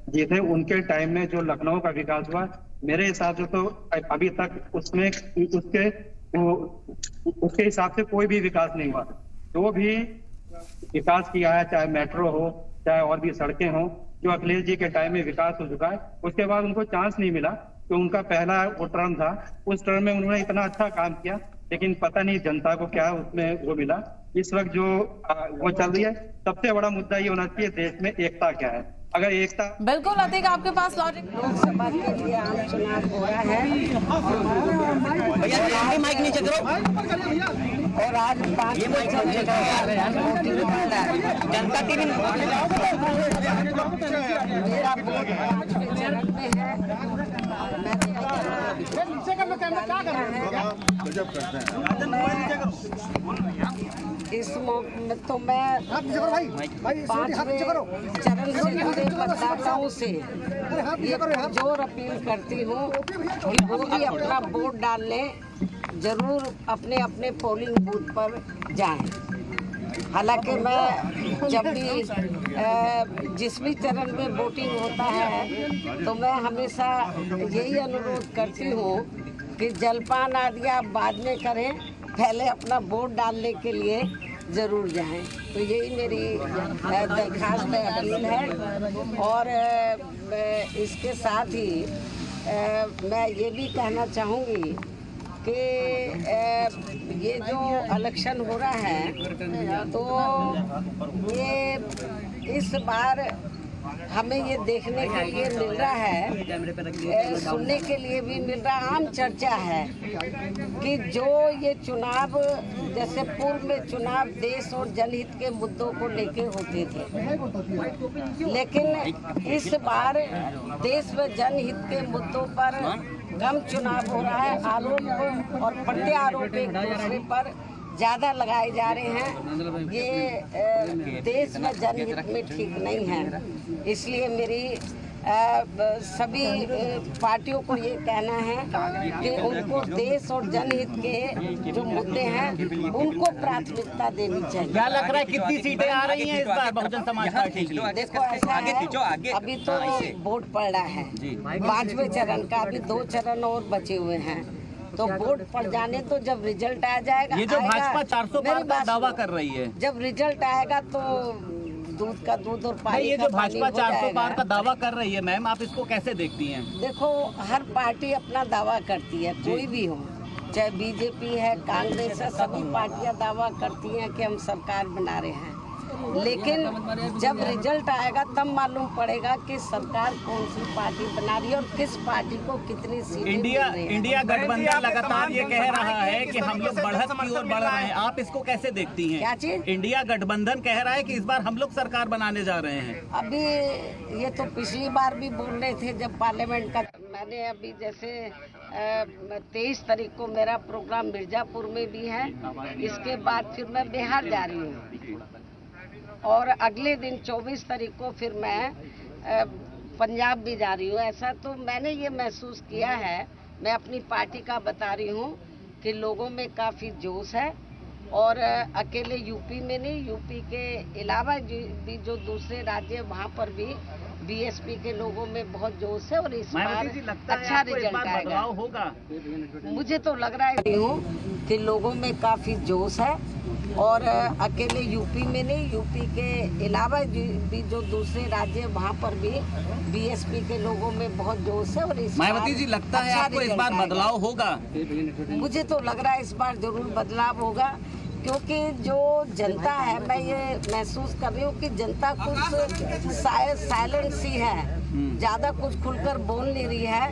जीते उनके टाइम में जो लखनऊ का विकास हुआ, मेरे हिसाब से तो अभी तक उसमें उसके हिसाब से कोई भी विकास नहीं हुआ। जो भी विकास किया है, चाहे मेट्रो हो, चाहे और भी सड़कें हो, जो अखिलेश जी के टाइम में विकास हो चुका है, उसके बाद उनको चांस नहीं मिला। तो उनका पहला वो टर्म था, उस टर्म में उन्होंने इतना अच्छा काम किया, लेकिन पता नहीं जनता को क्या उसमें वो मिला। इस वक्त जो वो चल रही है, सबसे बड़ा मुद्दा ये होना चाहिए देश में एकता क्या है। अगर एकता बिल्कुल अतिक आपके पास लॉजिक लोकसभा के लिए आम चुनाव हो रहा है माइक नीचे करो और आज 5 जनता टीवी मेरा वोट 5वें चरण में है। इस मौके में तो मैं 5वें चरण से जुड़े मतदाताओं से ये जोर अपील करती हूँ कि वो भी अपना वोट डालने जरूर अपने अपने पोलिंग बूथ पर जाएं। हालांकि मैं जब भी जिस भी चरण में वोटिंग होता है तो मैं हमेशा यही अनुरोध करती हूँ कि जलपान आदि आप बाद में करें, पहले अपना वोट डालने के लिए ज़रूर जाएं। तो यही मेरी दरख्वास्त अपील है। और इसके साथ ही मैं ये भी कहना चाहूँगी कि ये जो इलेक्शन हो रहा है तो ये इस बार हमें ये देखने के लिए मिल रहा है, सुनने के लिए भी मिल रहा, आम चर्चा है कि जो ये चुनाव जैसे पूर्व में चुनाव देश और जनहित के मुद्दों को लेके होते थे, लेकिन इस बार देश व जनहित के मुद्दों पर कम चुनाव हो रहा है। आरोप और प्रत्यारोप एक दूसरे पर ज़्यादा लगाए जा रहे हैं। ये देश में जनहित में ठीक नहीं है। इसलिए मेरी सभी पार्टियों को ये कहना है कि उनको देश और जनहित के जो मुद्दे हैं उनको प्राथमिकता देनी चाहिए। क्या लग रहा है कितनी सीटें आ रही हैं इस बार बहुजन समाज पार्टी की? देखो ऐसा है, अभी तो वोट पड़ रहा है 5वें चरण का, अभी 2 चरण और बचे हुए हैं। तो वोट पड़ जाने तो जब रिजल्ट आ जाएगा, ये जो भाजपा 400 पार का दावा कर रही है, जब रिजल्ट आएगा तो दूध का दूध और पानी ये जो का भाजपा पानी 400 पार का दावा कर रही है, मैम आप इसको कैसे देखती हैं? देखो हर पार्टी अपना दावा करती है, कोई भी हो, चाहे बीजेपी है, कांग्रेस है, सभी पार्टियां दावा करती हैं कि हम सरकार बना रहे हैं। लेकिन जब रिजल्ट आएगा तब मालूम पड़ेगा कि सरकार कौन सी पार्टी बना रही है और किस पार्टी को कितनी सीटें इंडिया गठबंधन लगातार ये कह रहा है कि हम लोग बढ़त की ओर बढ़ रहे हैं, आप इसको कैसे देखती हैं? क्या चीज? इंडिया गठबंधन कह रहा है कि इस बार हम लोग सरकार बनाने जा रहे हैं। अभी ये तो पिछली बार भी बोल रहे थे जब पार्लियामेंट का, मैंने अभी जैसे 23 तारीख को मेरा प्रोग्राम मिर्जापुर में भी है, इसके बाद फिर मैं बिहार जा रही हूँ और अगले दिन 24 तारीख को फिर मैं पंजाब भी जा रही हूँ। ऐसा तो मैंने ये महसूस किया है, मैं अपनी पार्टी का बता रही हूँ कि लोगों में काफ़ी जोश है और अकेले यूपी में नहीं, यूपी के अलावा भी जो दूसरे राज्य वहाँ पर भी बीएसपी के लोगों में बहुत जोश है और इस बार अच्छा रिजल्ट आएगा होगा। मुझे तो लग रहा है कि लोगों में काफ़ी जोश है और अकेले यूपी में नहीं, यूपी के अलावा भी जो दूसरे राज्य वहाँ पर भी बीएसपी के लोगों में बहुत जोश है और इस मायावती जी लगता है आपको इस बार बदलाव होगा? मुझे तो लग रहा है इस बार जरूर बदलाव होगा, क्योंकि जो जनता है, मैं ये महसूस कर रही हूँ कि जनता कुछ शायद साइलेंट सी है, ज्यादा कुछ खुलकर बोल नहीं रही है,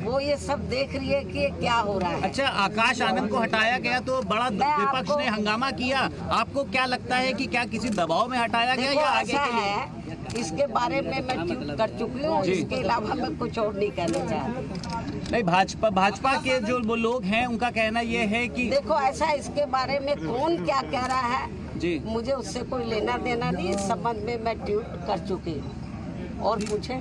वो ये सब देख रही है कि ये क्या हो रहा है। अच्छा, आकाश आनंद को हटाया गया तो बड़ा विपक्ष ने हंगामा किया, आपको क्या लगता है कि क्या किसी दबाव में हटाया गया या आगे के लिए? इसके बारे में मैं ट्वीट कर चुकी हूँ, इसके अलावा मैं कुछ और नहीं कहना चाहती। नहीं, भाजपा के जो लोग हैं उनका कहना ये है कि देखो ऐसा, इसके बारे में कौन क्या कह रहा है जी, मुझे उससे कोई लेना देना नहीं, इस संबंध में मैं ट्वीट कर चुकी हूँ। और पूछे।